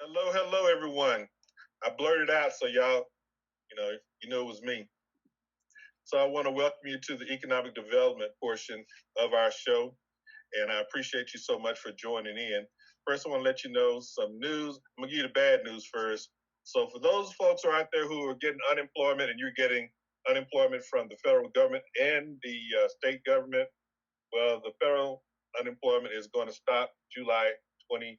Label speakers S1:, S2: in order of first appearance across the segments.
S1: Hello, everyone. I blurted out so y'all, it was me. So I want to welcome you to the economic development portion of our show, and I appreciate you so much for joining in. First, I want to let you know some news. I'm gonna give you the bad news first. So for those folks who are out there who are getting unemployment, and you're getting unemployment from the federal government and the state government, well, the federal unemployment is going to stop July 25th.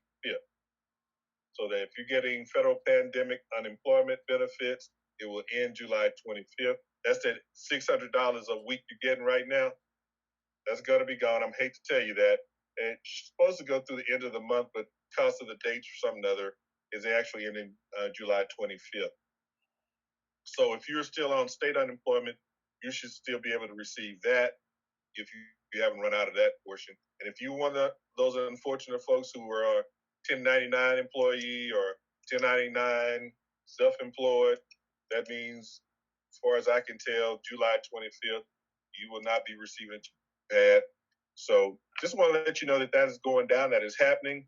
S1: So that if you're getting federal pandemic unemployment benefits, it will end July 25th. That's that $600 a week you're getting right now. That's going to be gone. I hate to tell you that. It's supposed to go through the end of the month, but because of the dates or something other, is actually ending July 25th. So if you're still on state unemployment, you should still be able to receive that if you haven't run out of that portion. And if you're one of those unfortunate folks who are 1099 employee or 1099 self-employed, that means, as far as I can tell, July 25th, you will not be receiving that. So just want to let you know that is going down, that is happening.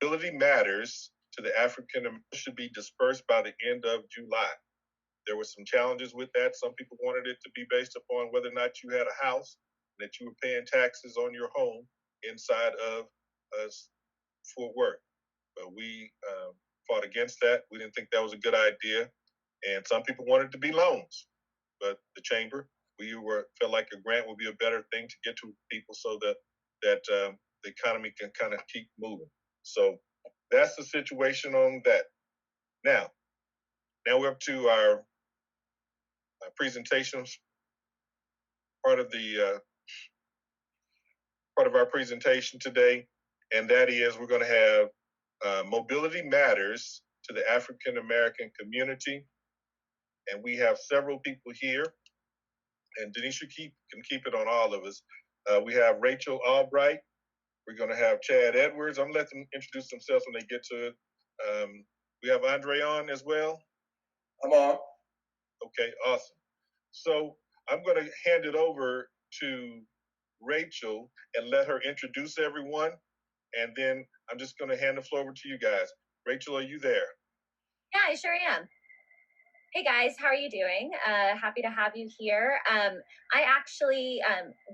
S1: Ability matters to the African American should be dispersed by the end of July. There were some challenges with that. Some people wanted it to be based upon whether or not you had a house, that you were paying taxes on your home inside of Fort Worth. But we fought against that. We didn't think that was a good idea. And some people wanted it to be loans. But the chamber, felt like a grant would be a better thing to get to people so that the economy can kind of keep moving. So that's the situation on that. Now we're up to our presentations. Part of our presentation today, and that is we're going to have mobility matters to the African American community, and we have several people here, and Denise can keep it on all of us. We have Rachel Albright. We're going to have Chad Edwards. I'm going to let them introduce themselves when they get to it. We have Andre on as well.
S2: I'm on.
S1: Okay, awesome. So I'm going to hand it over to Rachel and let her introduce everyone. And then I'm just going to hand the floor over to you guys. Rachel, are you there?
S3: Yeah, I sure am. Hey guys, how are you doing? Happy to have you here. I actually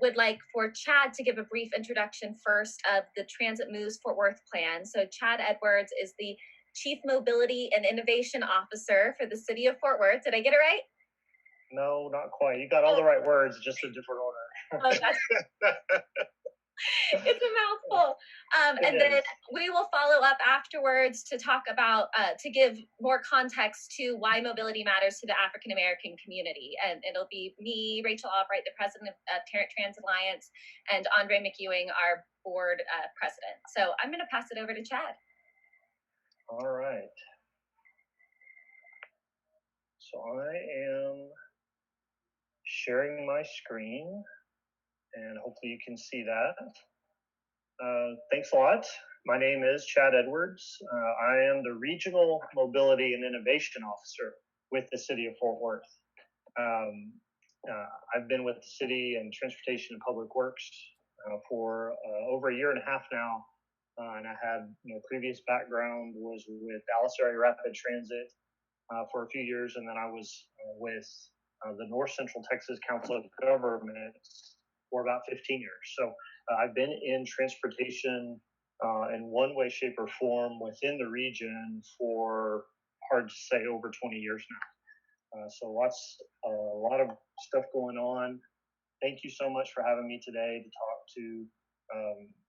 S3: would like for Chad to give a brief introduction first of the Transit Moves Fort Worth plan. So Chad Edwards is the Chief Mobility and Innovation Officer for the City of Fort Worth. Did I get it right?
S4: No, not quite. You got all the right words, just in different order.
S3: Oh, that's... It's a mouthful. And then we will follow up afterwards to talk about, to give more context to why mobility matters to the African American community. And it'll be me, Rachel Albright, the president of Terran Transit Alliance, and Andre McEwing, our board president. So I'm going to pass it over to Chad.
S4: All right. So I am sharing my screen, and hopefully you can see that. Thanks a lot. My name is Chad Edwards. I am the Regional Mobility and Innovation Officer with the City of Fort Worth. I've been with the city and Transportation and Public Works for over a year and a half now. And I had previous background was with Dallas Area Rapid Transit for a few years, and then I was with the North Central Texas Council of Governments for about 15 years. So I've been in transportation in one way, shape, or form within the region for, hard to say, over 20 years now. So a lot of stuff going on. Thank you so much for having me today to talk to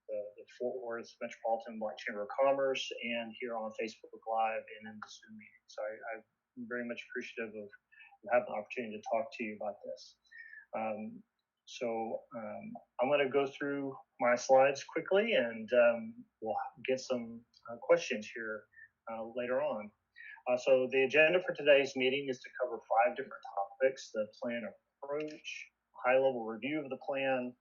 S4: the Fort Worth Metropolitan Black Chamber of Commerce and here on Facebook Live and in the Zoom meeting. So I'm very much appreciative of having the opportunity to talk to you about this. I'm going to go through my slides quickly, and we'll get some questions here later on. So the agenda for today's meeting is to cover 5 different topics: the plan approach, high-level review of the plan,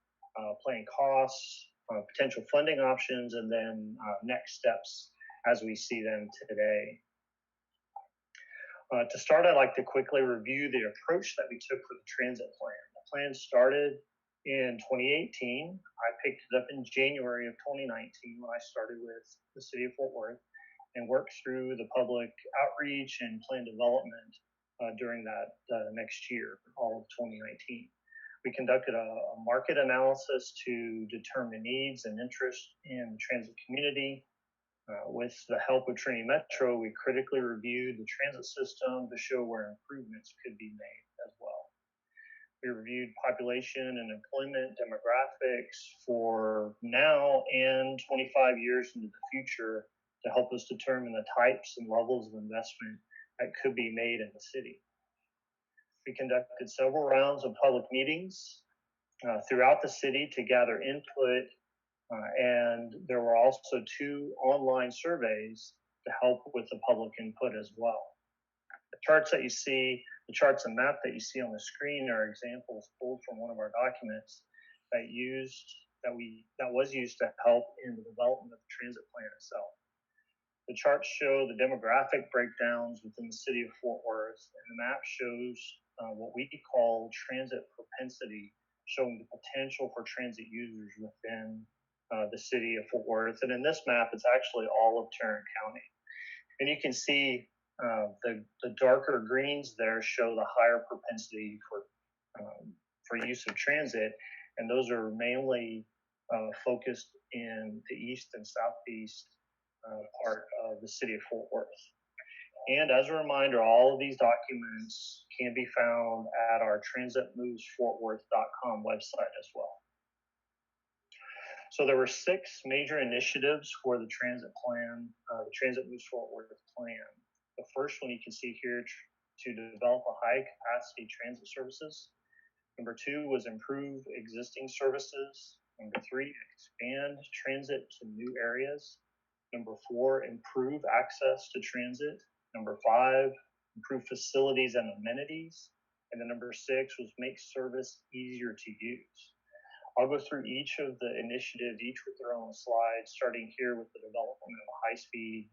S4: plan costs, potential funding options, and then next steps as we see them today. To start, I'd like to quickly review the approach that we took for the transit plan. The plan started in 2018. I picked it up in January of 2019 when I started with the City of Fort Worth. and work through the public outreach and plan development during that next year, all of 2019. We conducted a market analysis to determine needs and interest in the transit community. With the help of Trinity Metro, we critically reviewed the transit system to show where improvements could be made as well. We reviewed population and employment demographics for now and 25 years into the future to help us determine the types and levels of investment that could be made in the city. We conducted several rounds of public meetings throughout the city to gather input, and there were also 2 online surveys to help with the public input as well. The charts and map that you see on the screen are examples pulled from one of our documents that was used to help in the development of the transit plan itself. The charts show the demographic breakdowns within the city of Fort Worth, and the map shows what we call transit propensity, showing the potential for transit users within the city of Fort Worth. And in this map, it's actually all of Terran County. And you can see the darker greens there show the higher propensity for use of transit, and those are mainly focused in the east and southeast part of the city of Fort Worth. And as a reminder, all of these documents can be found at our transitmovesfortworth.com website as well. So there were 6 major initiatives for the transit plan, the Transit Moves Fort Worth plan. The first one you can see here, to develop a high capacity transit services. Number 2 was improve existing services. Number 3, expand transit to new areas. Number 4, improve access to transit. Number 5, improve facilities and amenities. And then number 6 was make service easier to use. I'll go through each of the initiatives, each with their own slides, starting here with the development of a high-speed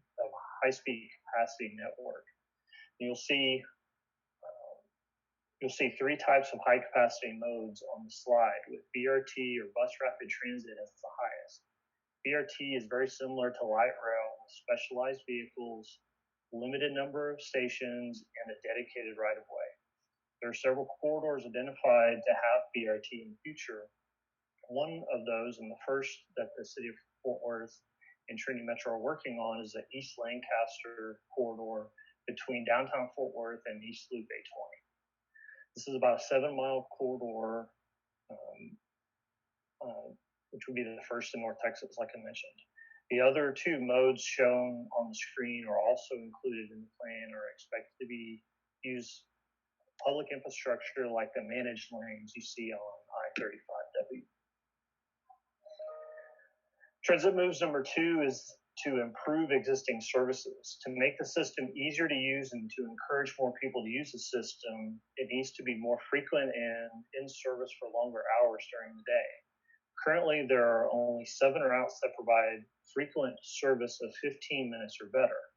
S4: capacity network. And you'll see 3 types of high capacity modes on the slide, with BRT or bus rapid transit as the highest. BRT is very similar to light rail with specialized vehicles, limited number of stations, and a dedicated right-of-way. There are several corridors identified to have BRT in the future. One of those, and the first that the city of Fort Worth and Trinity Metro are working on, is the East Lancaster corridor between downtown Fort Worth and East Loop 820. This is about a 7-mile corridor, which would be the first in North Texas, like I mentioned. The other 2 modes shown on the screen are also included in the plan, or expected to be used public infrastructure like the managed lanes you see on I-35W. Transit Moves number 2 is to improve existing services. To make the system easier to use and to encourage more people to use the system, it needs to be more frequent and in service for longer hours during the day. Currently, there are only 7 routes that provide frequent service of 15 minutes or better.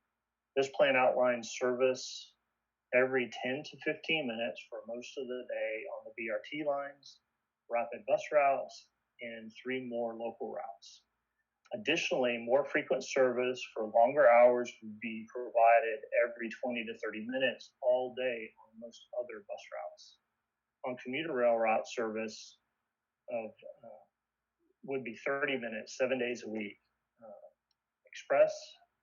S4: This plan outlines service every 10 to 15 minutes for most of the day on the BRT lines, rapid bus routes, and 3 more local routes. Additionally, more frequent service for longer hours would be provided every 20 to 30 minutes all day on most other bus routes. On commuter rail route service would be 30 minutes, 7 days a week. Express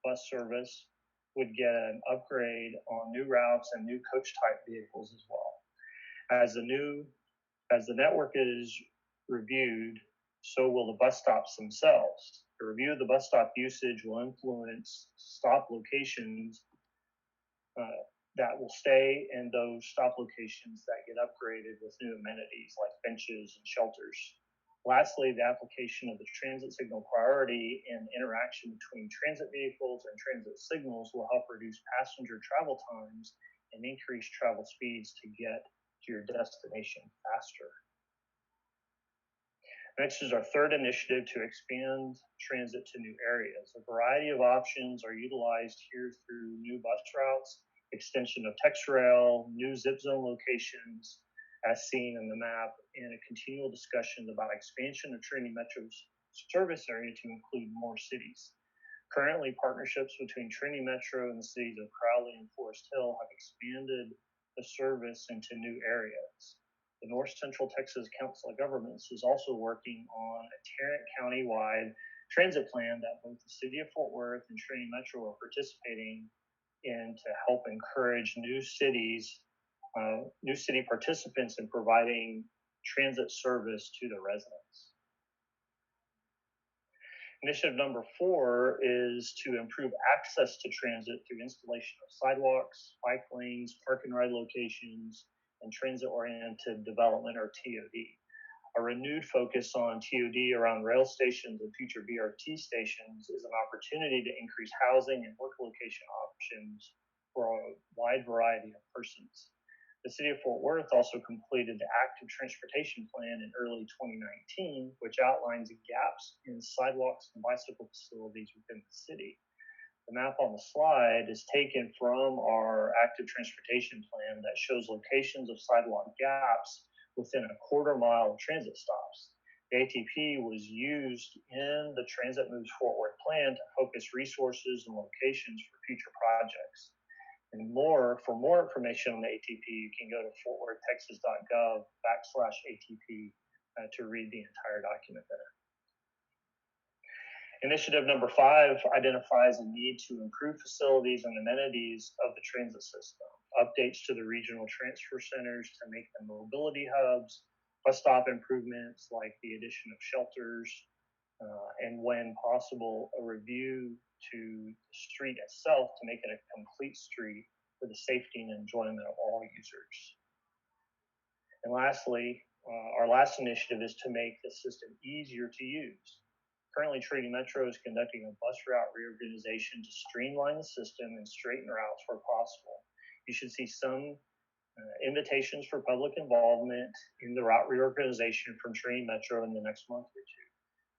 S4: bus service would get an upgrade on new routes and new coach type vehicles as well. As the network is reviewed, so will the bus stops themselves. The review of the bus stop usage will influence stop locations that will stay, and those stop locations that get upgraded with new amenities like benches and shelters. Lastly, the application of the transit signal priority and interaction between transit vehicles and transit signals will help reduce passenger travel times and increase travel speeds to get to your destination faster. Next is our 3rd initiative to expand transit to new areas. A variety of options are utilized here through new bus routes, extension of TexRail, new zip zone locations, as seen in the map, and a continual discussion about expansion of Trinity Metro's service area to include more cities. Currently, partnerships between Trinity Metro and the cities of Crowley and Forest Hill have expanded the service into new areas. The North Central Texas Council of Governments is also working on a Terran County-wide transit plan that both the city of Fort Worth and Trinity Metro are participating in to help encourage new city participants in providing transit service to the residents. Initiative number 4 is to improve access to transit through installation of sidewalks, bike lanes, park and ride locations, and transit-oriented development, or TOD. A renewed focus on TOD around rail stations and future BRT stations is an opportunity to increase housing and work location options for a wide variety of persons. The city of Fort Worth also completed the active transportation plan in early 2019, which outlines gaps in sidewalks and bicycle facilities within the city. The map on the slide is taken from our active transportation plan that shows locations of sidewalk gaps within a quarter-mile of transit stops. The ATP was used in the Transit Moves Fort Worth plan to focus resources and locations for future projects. And for more information on the ATP, you can go to fortworthtexas.gov/ATP to read the entire document there. Initiative number 5 identifies a need to improve facilities and amenities of the transit system. Updates to the regional transfer centers to make them mobility hubs, bus stop improvements like the addition of shelters, and when possible, a review to the street itself to make it a complete street for the safety and enjoyment of all users. And lastly, our last initiative is to make the system easier to use. Currently, Trinity Metro is conducting a bus route reorganization to streamline the system and straighten routes where possible. You should see some invitations for public involvement in the route reorganization from Trinity Metro in the next month or two.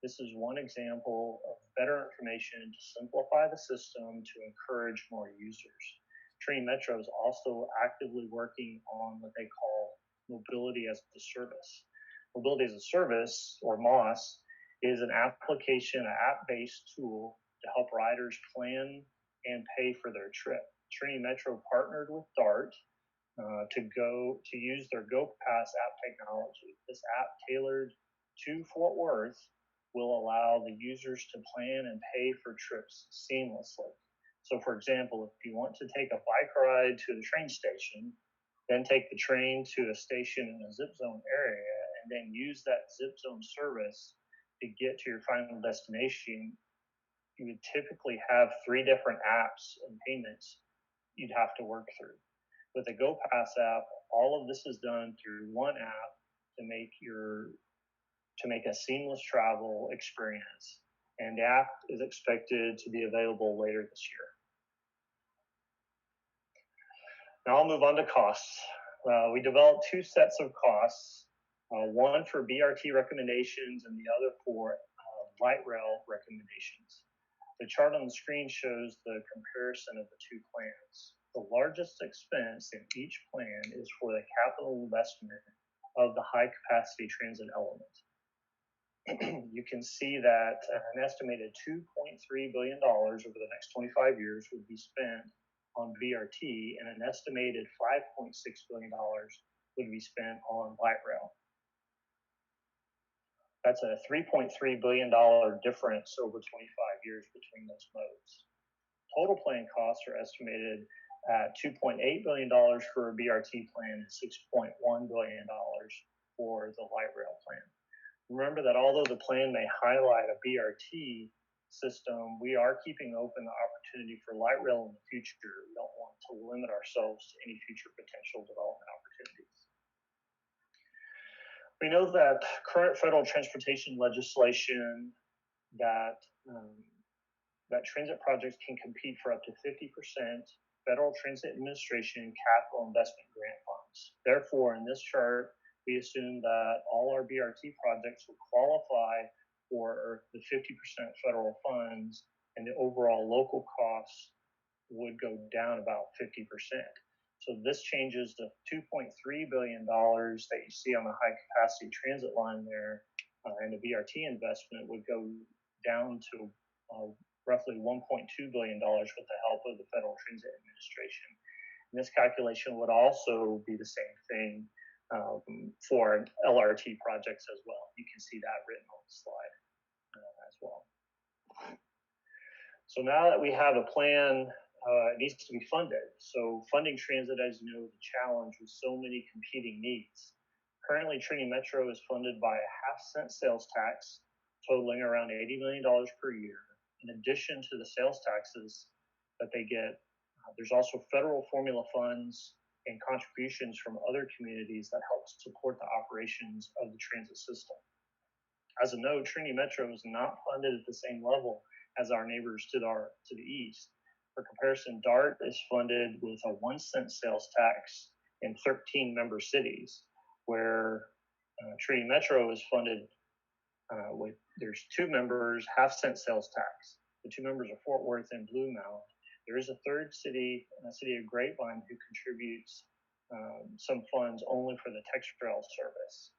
S4: This is one example of better information to simplify the system to encourage more users. Trinity Metro is also actively working on what they call Mobility as a Service. Mobility as a Service, or MOS, is an application, an app-based tool to help riders plan and pay for their trip. Trinity Metro partnered with DART to use their GoPass app technology. This app, tailored to Fort Worth, will allow the users to plan and pay for trips seamlessly. So, for example, if you want to take a bike ride to the train station, then take the train to a station in a zip zone area, and then use that zip zone service to get to your final destination, you would typically have 3 different apps and payments you'd have to work through. With the GoPass app, all of this is done through one app to make a seamless travel experience, and the app is expected to be available later this year. Now I'll move on to costs. We developed 2 sets of costs, one for BRT recommendations and the other for light rail recommendations. The chart on the screen shows the comparison of the 2 plans. The largest expense in each plan is for the capital investment of the high capacity transit element. You can see that an estimated $2.3 billion over the next 25 years would be spent on BRT, and an estimated $5.6 billion would be spent on light rail. That's a $3.3 billion difference over 25 years between those modes. Total plan costs are estimated at $2.8 billion for a BRT plan and $6.1 billion for the light rail plan. Remember that although the plan may highlight a BRT system, we are keeping open the opportunity for light rail in the future. We don't want to limit ourselves to any future potential development opportunities. We know that current federal transportation legislation that transit projects can compete for up to 50% Federal Transit Administration capital investment grant funds. Therefore, in this chart, we assume that all our BRT projects will qualify for the 50% federal funds, and the overall local costs would go down about 50%. So this changes the $2.3 billion that you see on the high capacity transit line there, and the BRT investment would go down to roughly $1.2 billion with the help of the Federal Transit Administration. And this calculation would also be the same thing for LRT projects as well. You can see that written on the slide as well. So now that we have a plan, it needs to be funded. So funding transit, as you know, is a challenge with so many competing needs. Currently, Trinity Metro is funded by a half-cent sales tax, totaling around $80 million per year. In addition to the sales taxes that they get, there's also federal formula funds and contributions from other communities that help support the operations of the transit system. As a note, Trinity Metro is not funded at the same level as our neighbors to the east. For comparison, DART is funded with a 1 cent sales tax in 13 member cities, where Trinity Metro is funded with, there's 2 members, half-cent sales tax. The 2 members are Fort Worth and Blue Mound. There is a third city, the city of Grapevine, who contributes some funds only for the Textrail service.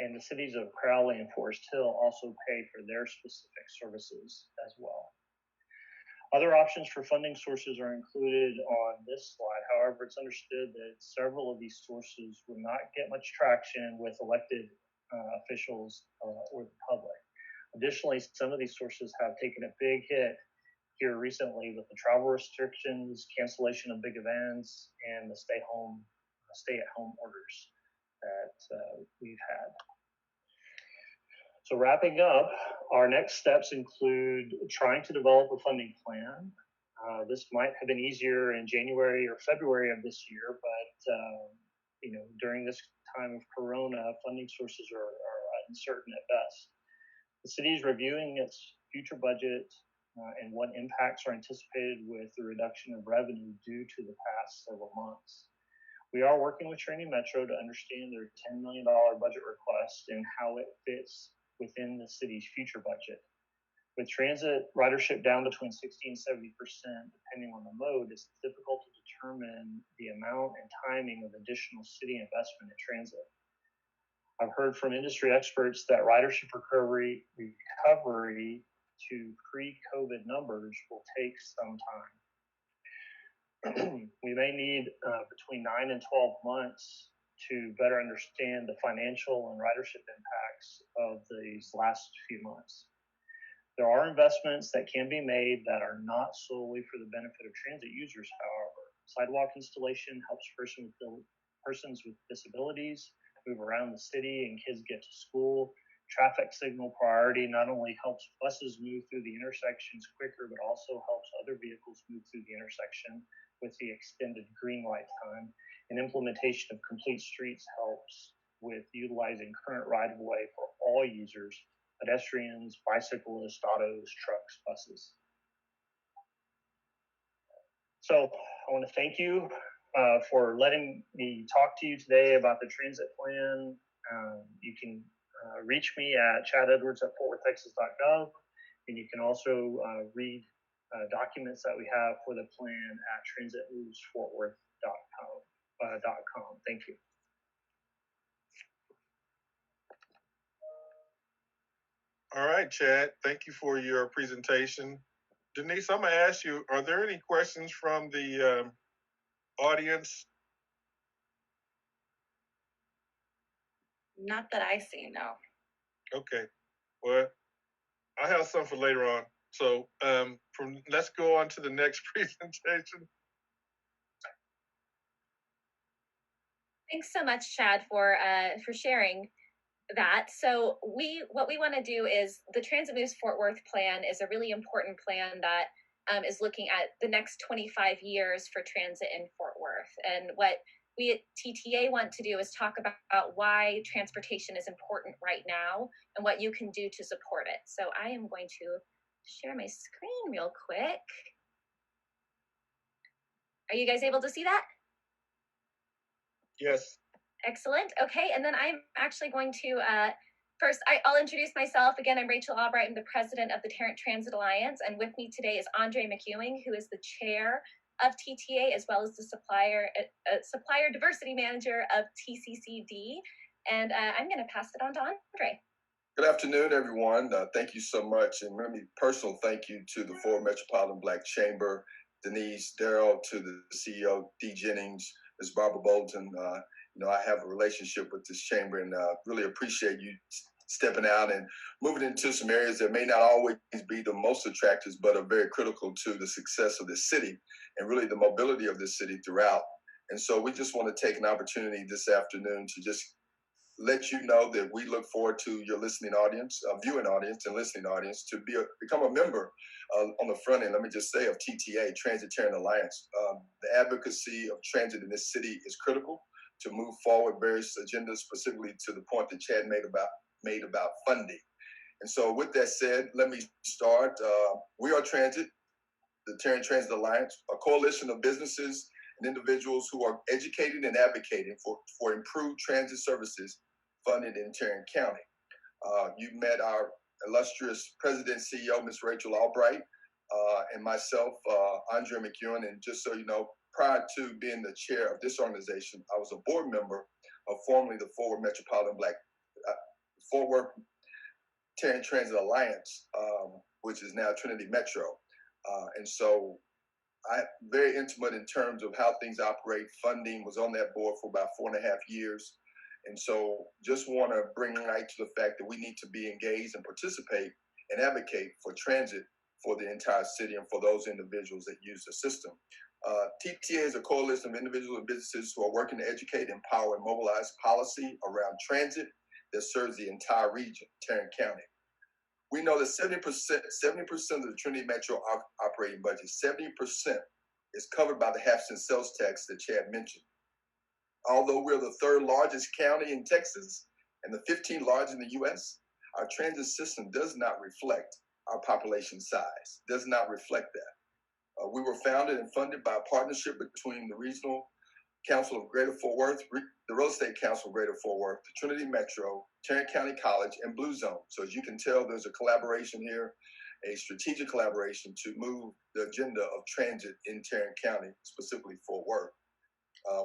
S4: And the cities of Crowley and Forest Hill also pay for their specific services as well. Other options for funding sources are included on this slide. However, it's understood that several of these sources would not get much traction with elected officials or the public. Additionally, some of these sources have taken a big hit here recently with the travel restrictions, cancellation of big events, and the stay-at-home orders that we've had. So wrapping up, our next steps include trying to develop a funding plan. This might have been easier in January or February of this year, but during this time of Corona, funding sources are uncertain at best. The city is reviewing its future budget and what impacts are anticipated with the reduction of revenue due to the past several months. We are working with Trinity Metro to understand their $10 million budget request and how it fits within the city's future budget. With transit ridership down between 60 and 70%, depending on the mode, it's difficult to determine the amount and timing of additional city investment in transit. I've heard from industry experts that ridership recovery to pre-COVID numbers will take some time. We may need between 9 and 12 months to better understand the financial and ridership impacts of these last few months. There are investments that can be made that are not solely for the benefit of transit users, however. Sidewalk installation helps persons with disabilities move around the city and kids get to school. Traffic signal priority not only helps buses move through the intersections quicker, but also helps other vehicles move through the intersection with the extended green light time. And implementation of complete streets helps with utilizing current right-of-way for all users, pedestrians, bicyclists, autos, trucks, buses. So I want to thank you for letting me talk to you today about the transit plan. You can reach me at chadedwards@fortworthtexas.gov, and you can also read documents that we have for the plan at transitmovesfortworth.com. Thank you.
S1: All right, Chad. Thank you for your presentation. Denise, I'm going to ask you, are there any questions from the audience?
S2: Not that I see, no.
S1: Okay. Well, I have some for later on. So let's go on to the next presentation.
S3: Thanks so much, Chad, for sharing that. So what we want to do is the Transit Moves Fort Worth plan is a really important plan that is looking at the next 25 years for transit in Fort Worth. And what we at TTA want to do is talk about why transportation is important right now and what you can do to support it. So I am going to share my screen real quick. Are you guys able to see that?
S1: Yes.
S3: Excellent. Okay, and then I'm actually going to, first, I'll introduce myself. Again, I'm Rachel Albright. I'm the president of the Terran Transit Alliance, and with me today is Andre McEwing, who is the chair of TTA, as well as the supplier diversity manager of TCCD. And I'm going to pass it on to Andre.
S2: Good afternoon, everyone. Thank you so much. And let me personal thank you to the Forward Metropolitan Black Chamber, Denise, Daryl, to the CEO, D. Jennings, Ms. Barbara Bolton. I have a relationship with this chamber and really appreciate you stepping out and moving into some areas that may not always be the most attractive, but are very critical to the success of this city and really the mobility of this city throughout. And so we just want to take an opportunity this afternoon to just let you know that we look forward to your listening audience, viewing audience and listening audience to become a member on the front end, let me just say, of TTA, Transit Terran Alliance. The advocacy of transit in this city is critical to move forward various agendas, specifically to the point that Chad made about funding. And so with that said, let me start. We are Transit, the Terran Transit Alliance, a coalition of businesses and individuals who are educating and advocating for improved transit services funded in Terran County. You met our illustrious President CEO, Ms. Rachel Albright, and myself, Andre McEwen. And just so you know, prior to being the chair of this organization, I was a board member of formerly the Forward Metropolitan Forward Terran Transit Alliance, which is now Trinity Metro. And so I'm very intimate in terms of how things operate. Funding, was on that board for about 4.5 years. And so just want to bring light to the fact that we need to be engaged and participate and advocate for transit for the entire city and for those individuals that use the system. TTA is a coalition of individuals and businesses who are working to educate, empower, and mobilize policy around transit that serves the entire region, Terran County. We know that 70% of the Trinity Metro operating budget, 70% is covered by the half-cent sales tax that Chad mentioned. Although we're the third largest county in Texas and the 15th largest in the U.S., our transit system does not reflect our population size, does not reflect that. We were founded and funded by a partnership between the Regional Council of Greater Fort Worth, the Real Estate Council of Greater Fort Worth, the Trinity Metro, Terran County College, and Blue Zone. So as you can tell, there's a collaboration here, a strategic collaboration to move the agenda of transit in Terran County, specifically Fort Worth.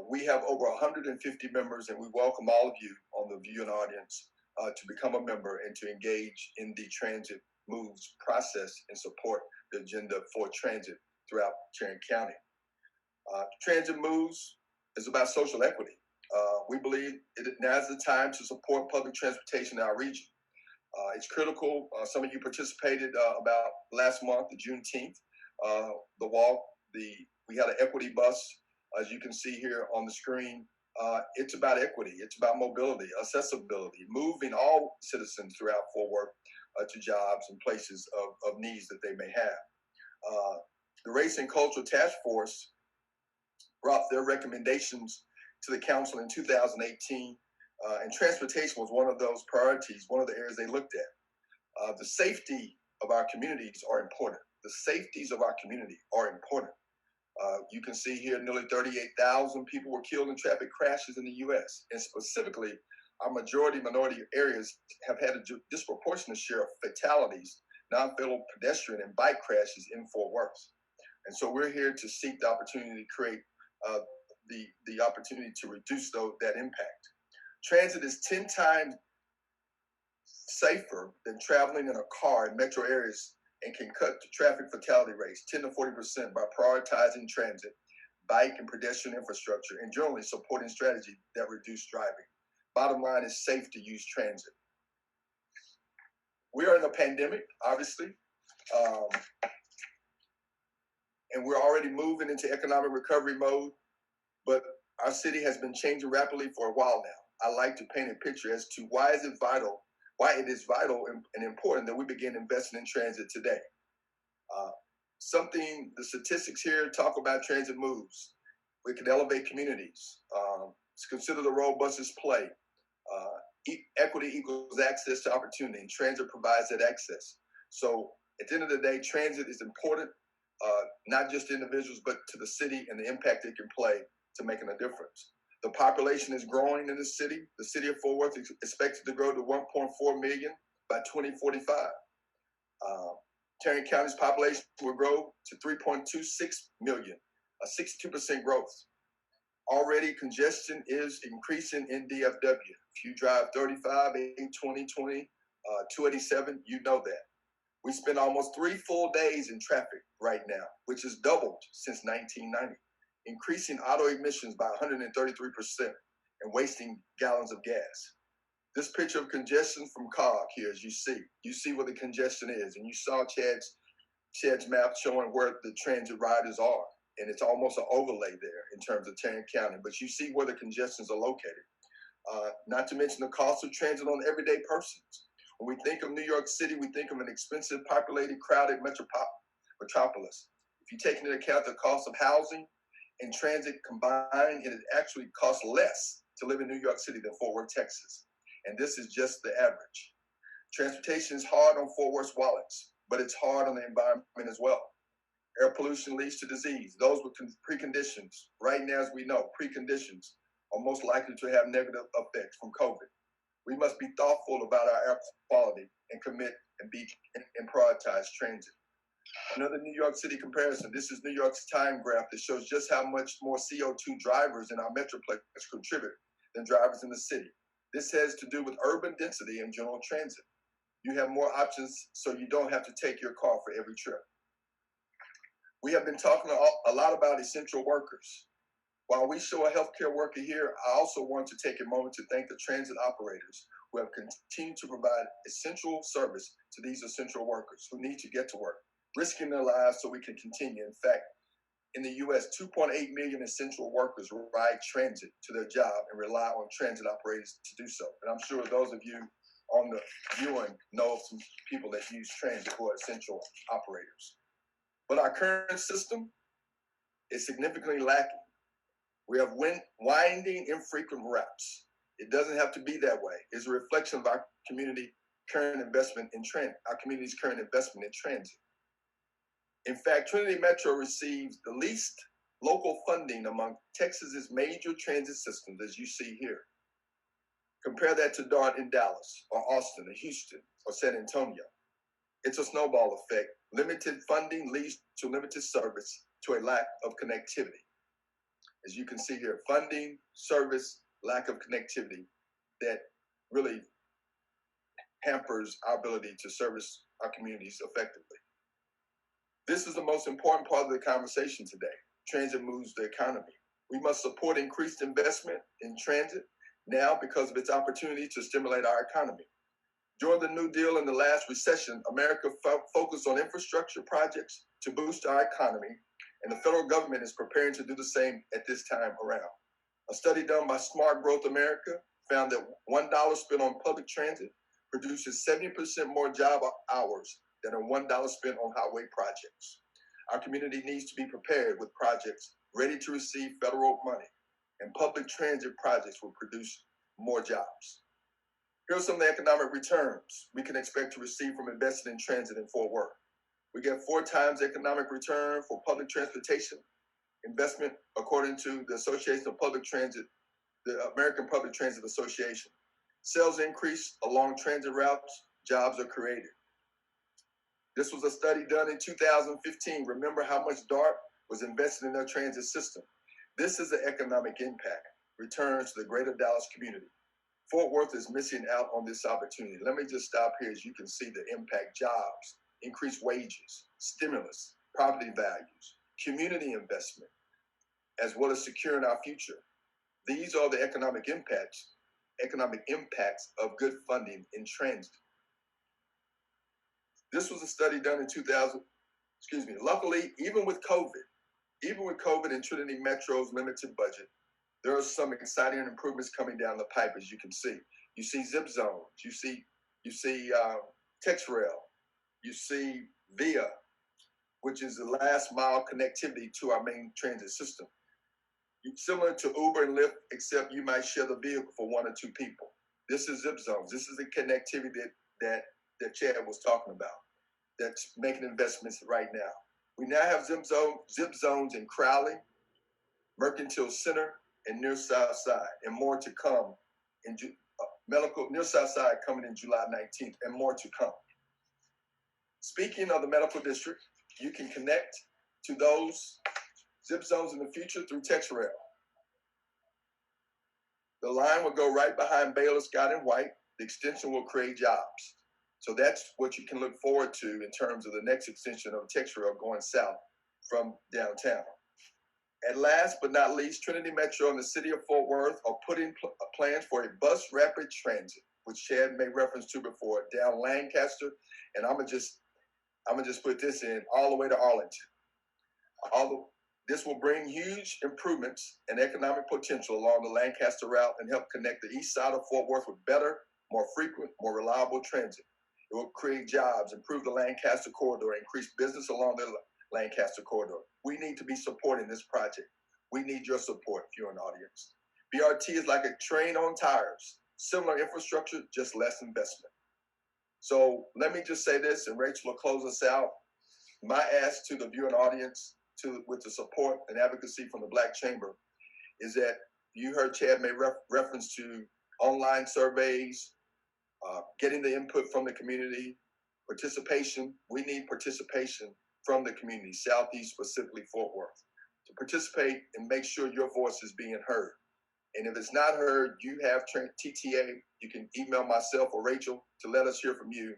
S2: We have over 150 members, and we welcome all of you on the viewing audience to become a member and to engage in the transit moves process and support the agenda for transit throughout Terran County. Transit moves is about social equity. We believe now is the time to support public transportation in our region. It's critical. Some of you participated about last month, the Juneteenth, the walk. We had an equity bus, as you can see here on the screen. It's about equity. It's about mobility, accessibility, moving all citizens throughout Fort Worth to jobs and places of needs that they may have. The Race and Cultural Task Force brought their recommendations to the council in 2018, and transportation was one of those priorities, one of the areas they looked at. The safety of our communities are important. The safeties of our community are important. You can see here nearly 38,000 people were killed in traffic crashes in the U.S. And specifically, our minority areas have had a disproportionate share of fatalities, non-fatal pedestrian and bike crashes in Fort Worth. And so we're here to seek the opportunity to create the opportunity to reduce that impact. Transit is 10 times safer than traveling in a car in metro areas and can cut the traffic fatality rates 10 to 40% by prioritizing transit, bike and pedestrian infrastructure, and generally supporting strategies that reduce driving. Bottom line is safe to use transit. We are in a pandemic, obviously, and we're already moving into economic recovery mode, but our city has been changing rapidly for a while now. I like to paint a picture as to why it is vital and important that we begin investing in transit today. The statistics here talk about transit moves. We can elevate communities. Consider the role buses play. Equity equals access to opportunity, and transit provides that access. So at the end of the day, transit is important, not just to individuals, but to the city and the impact it can play to making a difference. The population is growing in the city. The city of Fort Worth is expected to grow to 1.4 million by 2045. Terran County's population will grow to 3.26 million, a 62% growth. Already congestion is increasing in DFW. If you drive 35, 8, 20, 287, you know that. We spend almost 3 full days in traffic right now, which has doubled since 1990, increasing auto emissions by 133% and wasting gallons of gas. This picture of congestion from COG here, as you see where the congestion is, and you saw Chad's map showing where the transit riders are, and it's almost an overlay there in terms of Terran County, but you see where the congestions are located. Not to mention the cost of transit on everyday persons. When we think of New York City, we think of an expensive, populated, crowded metropolis. If you take into account the cost of housing and transit combined, it actually costs less to live in New York City than Fort Worth, Texas. And this is just the average. Transportation is hard on Fort Worth's wallets, but it's hard on the environment as well. Air pollution leads to disease. Those with preconditions, right now, as we know, preconditions are most likely to have negative effects from COVID. We must be thoughtful about our air quality and commit and prioritize transit. Another New York City comparison. This is New York's time graph that shows just how much more CO2 drivers in our metroplex contribute than drivers in the city. This has to do with urban density and general transit. You have more options, so you don't have to take your car for every trip. We have been talking a lot about essential workers. While we show a healthcare worker here, I also want to take a moment to thank the transit operators who have continued to provide essential service to these essential workers who need to get to work, risking their lives so we can continue. In fact, in the U.S., 2.8 million essential workers ride transit to their job and rely on transit operators to do so. And I'm sure those of you on the viewing know of some people that use transit who are essential operators. But our current system is significantly lacking. We have winding, infrequent routes. It doesn't have to be that way. It's a reflection of our community's current investment in transit. In fact, Trinity Metro receives the least local funding among Texas's major transit systems, as you see here. Compare that to DART in Dallas, or Austin, or Houston, or San Antonio. It's a snowball effect. Limited funding leads to limited service, to a lack of connectivity. As you can see here, funding, service, lack of connectivity that really hampers our ability to service our communities effectively. This is the most important part of the conversation today. Transit moves the economy. We must support increased investment in transit now because of its opportunity to stimulate our economy. During the New Deal and the last recession, America focused on infrastructure projects to boost our economy, and the federal government is preparing to do the same at this time around. A study done by Smart Growth America found that $1 spent on public transit produces 70% more job hours than a $1 spent on highway projects. Our community needs to be prepared with projects ready to receive federal money, and public transit projects will produce more jobs. Here are some of the economic returns we can expect to receive from investing in transit in Fort Worth. We get 4 times economic return for public transportation investment, according to the Association of Public Transit, the American Public Transit Association. Sales increase along transit routes, jobs are created. This was a study done in 2015. Remember how much DART was invested in their transit system. This is the economic impact, returns to the greater Dallas community. Fort Worth is missing out on this opportunity. Let me just stop here as you can see the impact: jobs, increased wages, stimulus, property values, community investment, as well as securing our future. These are the economic impacts of good funding in transit. This was a study done in 2000. Luckily, even with COVID and Trinity Metro's limited budget, there are some exciting improvements coming down the pipe, as you can see. You see zip zones, you see TexRail, you see VIA, which is the last mile connectivity to our main transit system. Similar to Uber and Lyft, except you might share the vehicle for 1 or 2 people. This is zip zones. This is the connectivity that Chad was talking about, that's making investments right now. We now have zip zones in Crowley, Mercantile Center, and near South Side, and more to come. Near South Side coming in July 19th, and more to come. Speaking of the medical district, you can connect to those zip zones in the future through TexRail. The line will go right behind Baylor, Scott, and White. The extension will create jobs. So that's what you can look forward to in terms of the next extension of Tex Rail going south from downtown. And last but not least, Trinity Metro and the city of Fort Worth are putting plans for a bus rapid transit, which Chad made reference to before, down Lancaster. And I'm gonna just put this in all the way to Arlington. This will bring huge improvements and economic potential along the Lancaster route and help connect the east side of Fort Worth with better, more frequent, more reliable transit. It will create jobs, improve the Lancaster corridor, increase business along the Lancaster corridor. We need to be supporting this project. We need your support if you're an audience. BRT is like a train on tires, similar infrastructure, just less investment. So let me just say this, and Rachel will close us out. My ask to the viewing audience, with the support and advocacy from the Black Chamber, is that you heard Chad made reference to online surveys, getting the input from the community, participation. We need participation from the community, Southeast, specifically Fort Worth, to participate and make sure your voice is being heard. And if it's not heard, you have TTA. You can email myself or Rachel to let us hear from you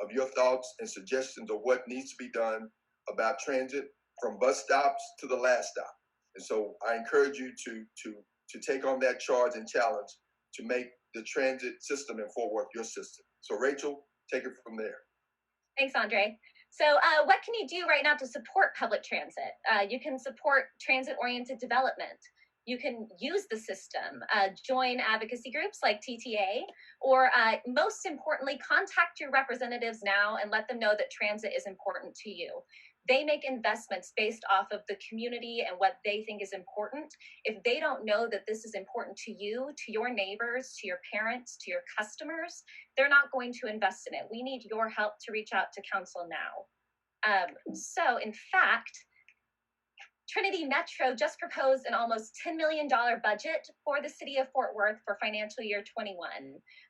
S2: of your thoughts and suggestions of what needs to be done about transit from bus stops to the last stop. And so I encourage you to take on that charge and challenge to make the transit system in Fort Worth your system. So Rachel, take it from there.
S3: Thanks, Andre. So what can you do right now to support public transit? You can support transit-oriented development. You can use the system, join advocacy groups like TTA, or most importantly, contact your representatives now and let them know that transit is important to you. They make investments based off of the community and what they think is important. If they don't know that this is important to you, to your neighbors, to your parents, to your customers, they're not going to invest in it. We need your help to reach out to council now. So in fact, Trinity Metro just proposed an almost $10 million budget for the city of Fort Worth for financial year 21.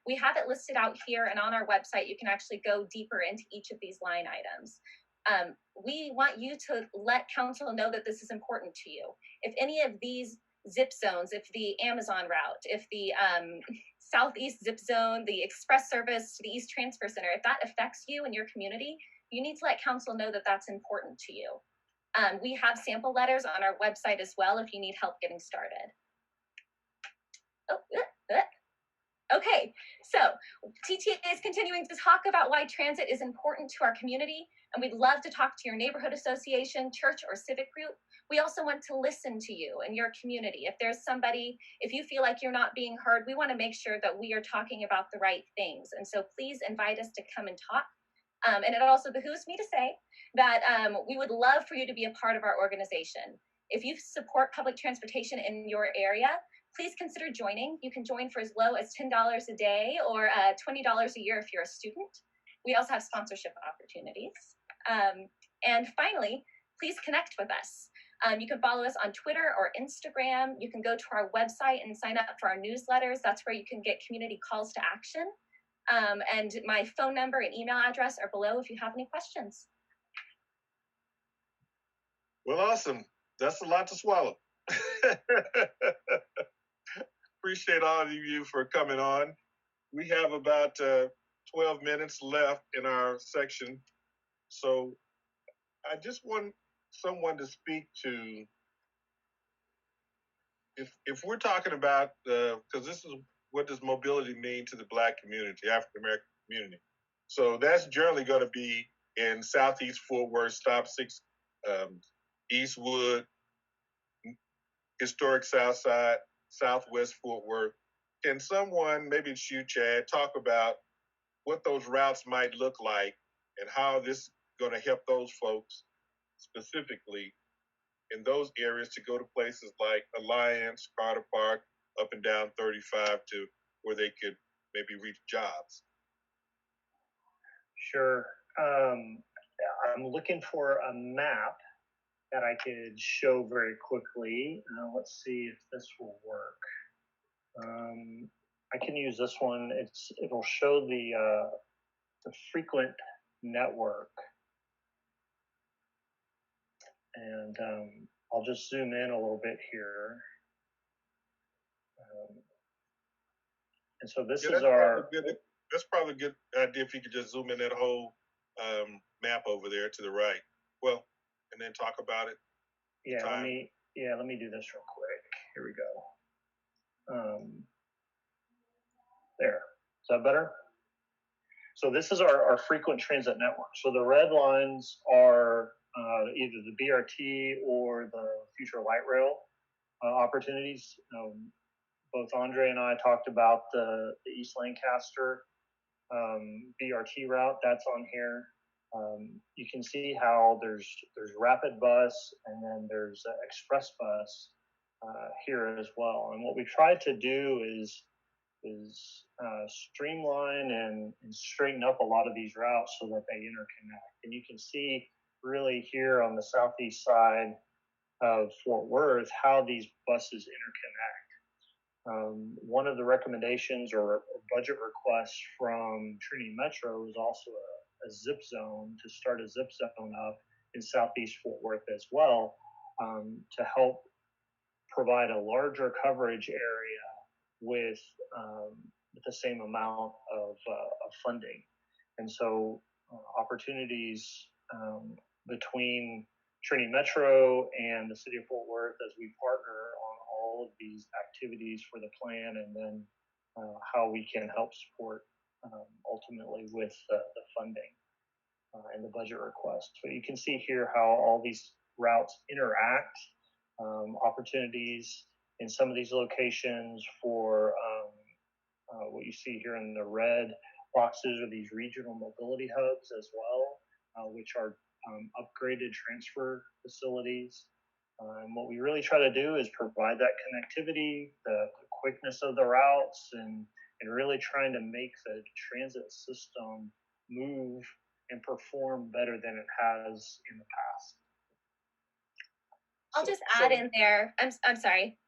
S3: We have it listed out here, and on our website, you can actually go deeper into each of these line items. We want you to let council know that this is important to you. If any of these zip zones, if the Amazon route, if the Southeast zip zone, the express service to the East Transfer Center, if that affects you and your community, you need to let council know that that's important to you. We have sample letters on our website as well if you need help getting started. Okay, so TTA is continuing to talk about why transit is important to our community, and we'd love to talk to your neighborhood association, church, or civic group. We also want to listen to you and your community. If there's somebody, if you feel like you're not being heard, we want to make sure that we are talking about the right things. And so please invite us to come and talk. And it also behooves me to say that we would love for you to be a part of our organization. If you support public transportation in your area, please consider joining. You can join for as low as $10 a day or $20 a year if you're a student. We also have sponsorship opportunities. And finally, please connect with us. You can follow us on Twitter or Instagram. You can go to our website and sign up for our newsletters. That's where you can get community calls to action. And my phone number and email address are below if you have any questions.
S1: Well, awesome. That's a lot to swallow. Appreciate all of you for coming on. We have about 12 minutes left in our section. So I just want someone to speak to, if we're talking about, because this is, what does mobility mean to the Black community, African American community? So that's generally going to be in Southeast Fort Worth, Stop 6, Eastwood, Historic Southside, Southwest Fort Worth. Can someone, maybe it's you, Chad, talk about what those routes might look like and how this is going to help those folks specifically in those areas to go to places like Alliance, Carter Park, up and down 35 to where they could maybe reach jobs?
S4: Sure. I'm looking for a map that I could show very quickly. Let's see if this will work. I can use this one. It'll show the frequent network. And I'll just zoom in a little bit here. And so this is our...
S1: That's probably a good idea if you could just zoom in that whole map over there to the right. Well, and then talk about it.
S4: Yeah, let me do this real quick. Here we go. There. Is that better? So this is our frequent transit network. So the red lines are either the BRT or the future light rail opportunities. Both Andre and I talked about the East Lancaster BRT route. That's on here. You can see how there's rapid bus and then there's express bus here as well. And what we tried to do is streamline and straighten up a lot of these routes so that they interconnect. And you can see really here on the southeast side of Fort Worth how these buses interconnect. One of the recommendations or budget requests from Trinity Metro is also a zip zone, to start a zip zone up in southeast Fort Worth as well, to help provide a larger coverage area with the same amount of funding. And so opportunities between Trinity Metro and the city of Fort Worth as we partner on all of these activities for the plan, and then how we can help support ultimately with the funding and the budget request. But you can see here how all these routes interact, opportunities in some of these locations for what you see here in the red boxes are these regional mobility hubs as well, which are upgraded transfer facilities. And what we really try to do is provide that connectivity, the quickness of the routes, and really trying to make the transit system move and perform better than it has in the past.
S3: I'll just add in there, I'm sorry.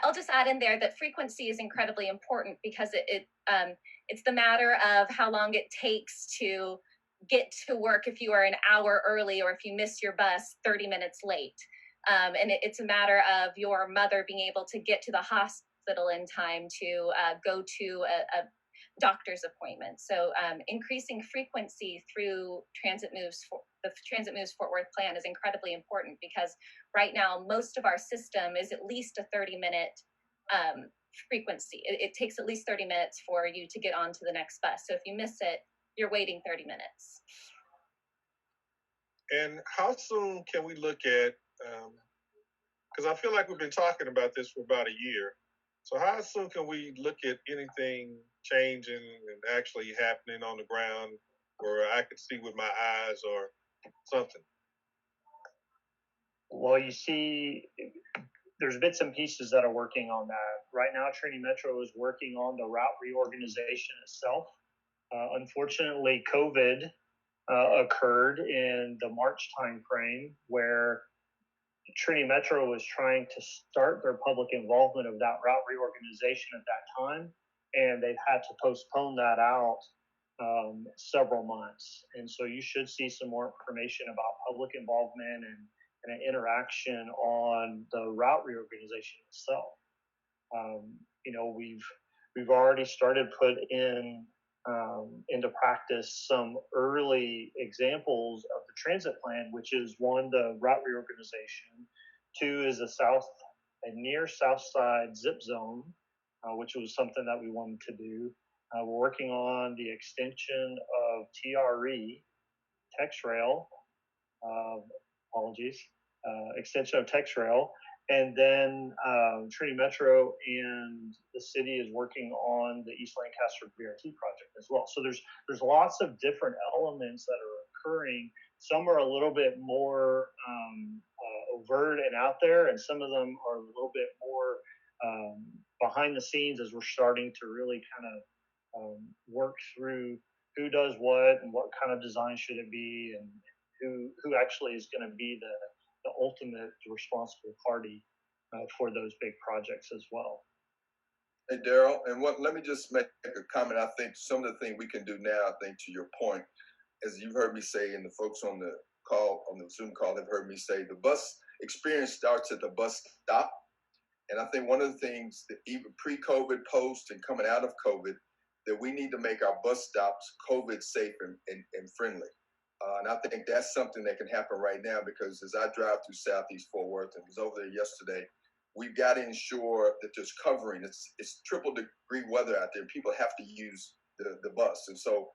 S3: I'll just add in there that frequency is incredibly important because it's the matter of how long it takes to get to work if you are an hour early or if you miss your bus 30 minutes late. And it's a matter of your mother being able to get to the hospital in time to go to a doctor's appointment. So increasing frequency through the Transit Moves Fort Worth plan is incredibly important, because right now most of our system is at least a 30-minute frequency. It takes at least 30 minutes for you to get on to the next bus. So if you miss it, you're waiting 30 minutes.
S1: And how soon can we look at, because I feel like we've been talking about this for about a year. So how soon can we look at anything changing and actually happening on the ground, or I could see with my eyes or something?
S4: Well, you see, there's bits and pieces that are working on that. Right now, Trinity Metro is working on the route reorganization itself. Unfortunately, COVID occurred in the March timeframe, where Trinity Metro was trying to start their public involvement of that route reorganization at that time, and they've had to postpone that out several months. And so you should see some more information about public involvement and an interaction on the route reorganization itself. We've already started put into practice some early examples of the transit plan, which is one, the route reorganization. Two is a near south side zip zone, which was something that we wanted to do. We're working on the extension of TRE, TexRail, extension of TexRail. And then Trinity Metro and the city is working on the East Lancaster BRT project as well. So there's lots of different elements that are occurring. Some are a little bit more overt and out there, and some of them are a little bit more behind the scenes, as we're starting to really kind of work through who does what and what kind of design should it be, and who actually is going to be the ultimate responsible party for those big projects as well.
S2: Hey, Daryl, and let me just make a comment. I think some of the things we can do now, I think to your point, as you've heard me say, and the folks on the call, on the Zoom call, have heard me say, the bus experience starts at the bus stop. And I think one of the things that even pre-COVID, post, and coming out of COVID, that we need to make our bus stops COVID safe and friendly. And I think that's something that can happen right now, because as I drive through Southeast Fort Worth and was over there yesterday, we've got to ensure that there's covering. It's triple degree weather out there. People have to use the bus. And so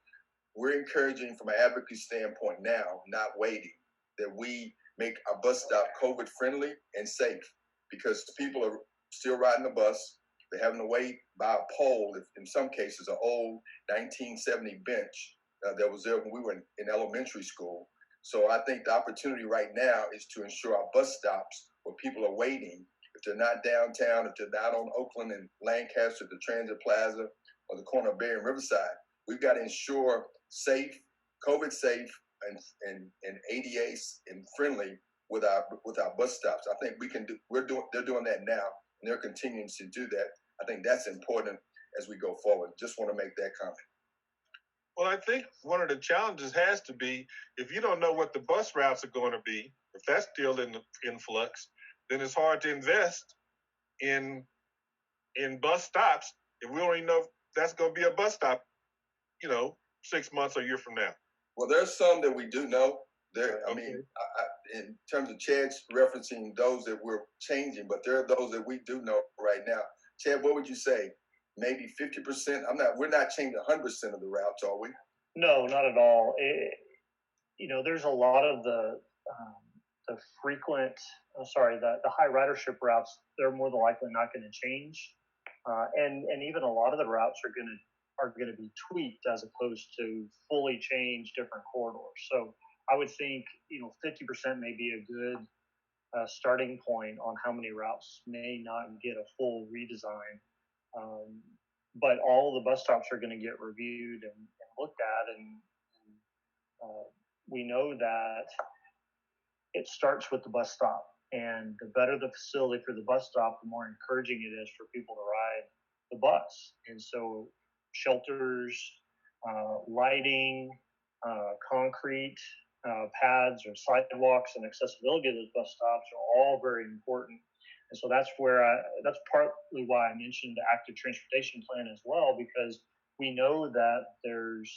S2: we're encouraging from an advocacy standpoint now, not waiting, that we make our bus stop COVID friendly and safe, because people are still riding the bus. They're having to wait by a pole, if in some cases, an old 1970 bench that was there when we were in elementary school. So I think the opportunity right now is to ensure our bus stops where people are waiting, if they're not downtown, if they're not on Oakland and Lancaster, the Transit Plaza, or the corner of Berry and Riverside, we've got to ensure safe, COVID safe, and ADA and friendly with our bus stops. I think we can do. They're doing that now, and they're continuing to do that. I think that's important as we go forward. Just want to make that comment.
S1: Well, I think one of the challenges has to be, if you don't know what the bus routes are going to be, if that's still in flux, then it's hard to invest in bus stops if we don't even know if that's going to be a bus stop, 6 months or a year from now.
S2: Well, there's some that we do know. I mean, in terms of Chad's referencing those that we're changing, but there are those that we do know right now. Chad, what would you say? Maybe 50%? We're not changing 100% of the routes, are we?
S4: No, not at all. There's a lot of the frequent, the high ridership routes. They're more than likely not going to change, and even a lot of the routes are going to be tweaked as opposed to fully change different corridors. So I would think 50% may be a good starting point on how many routes may not get a full redesign. But all the bus stops are going to get reviewed and looked at, and we know that it starts with the bus stop. And the better the facility for the bus stop, the more encouraging it is for people to ride the bus. And so shelters, lighting, concrete pads or sidewalks, and accessibility to those bus stops are all very important. And so that's partly why I mentioned the active transportation plan as well, because we know that there's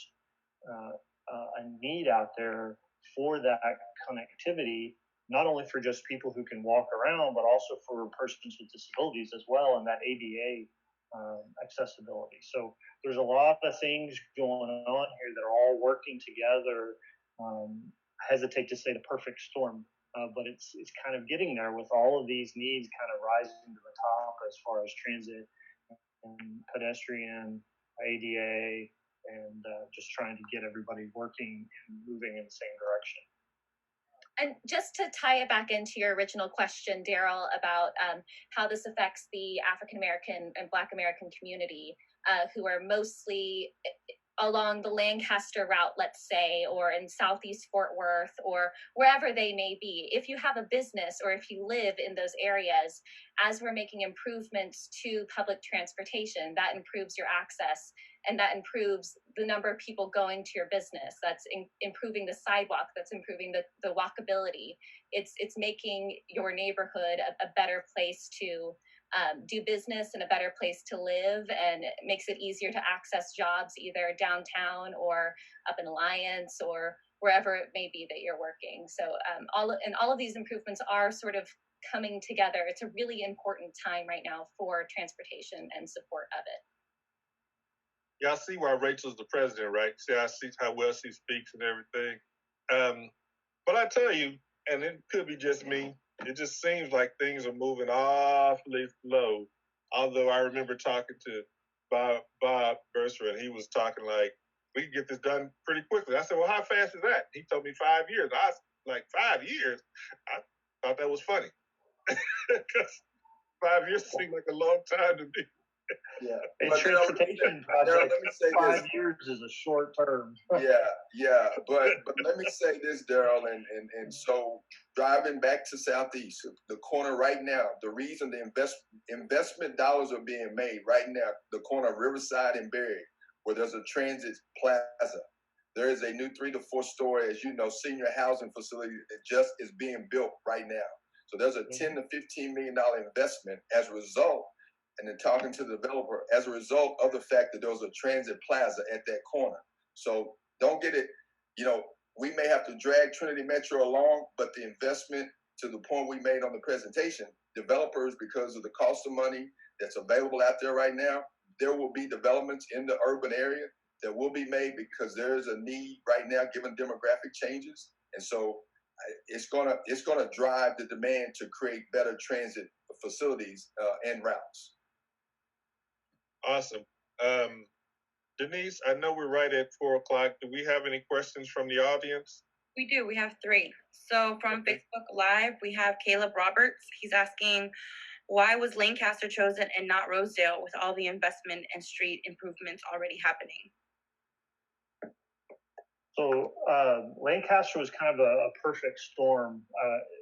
S4: a need out there for that connectivity, not only for just people who can walk around, but also for persons with disabilities as well, and that ADA accessibility. So there's a lot of things going on here that are all working together. I hesitate to say the perfect storm, but it's kind of getting there with all of these needs kind of rising to the top as far as transit and pedestrian, ADA, and just trying to get everybody working and moving in the same direction.
S3: And just to tie it back into your original question, Daryl, about how this affects the African American and Black American community, who are mostly along the Lancaster route, let's say, or in Southeast Fort Worth, or wherever they may be. If you have a business or if you live in those areas, as we're making improvements to public transportation, that improves your access, and that improves the number of people going to your business. That's improving the sidewalk. That's improving the walkability. It's making your neighborhood a better place to do business and a better place to live, and it makes it easier to access jobs either downtown or up in Alliance or wherever it may be that you're working. So all of these improvements are sort of coming together. It's a really important time right now for transportation and support of it.
S1: Yeah, I see why Rachel's the president, right? See, I see how well she speaks and everything. But I tell you, and it could be just me, it just seems like things are moving awfully slow. Although I remember talking to Bob Bursra, and he was talking like, we can get this done pretty quickly. I said, well, how fast is that? He told me 5 years. I was like, 5 years? I thought that was funny. Because 5 years seemed like a long time to me.
S2: Yeah.
S4: A transportation project, 5 years is a short term.
S2: Yeah. But let me say this, Daryl, and so driving back to Southeast, the corner right now, the reason the investment dollars are being made right now, the corner of Riverside and Berry, where there's a transit plaza. There is a new 3 to 4 story, as you know, senior housing facility that just is being built right now. So there's a $10 to $15 million investment as a result. and then talking to the developer as a result of the fact that there was a transit plaza at that corner. So don't get it, you know, we may have to drag Trinity Metro along, but the investment, to the point we made on the presentation, developers, because of the cost of money that's available out there right now, there will be developments in the urban area that will be made because there is a need right now given demographic changes. And so it's gonna drive the demand to create better transit facilities and routes.
S1: Awesome. Denise, I know we're right at 4 o'clock. Do we have any questions from the audience?
S5: We do. We have 3. So from Facebook Live, we have Caleb Roberts. He's asking, why was Lancaster chosen and not Rosedale with all the investment and street improvements already happening?
S4: So Lancaster was kind of a perfect storm,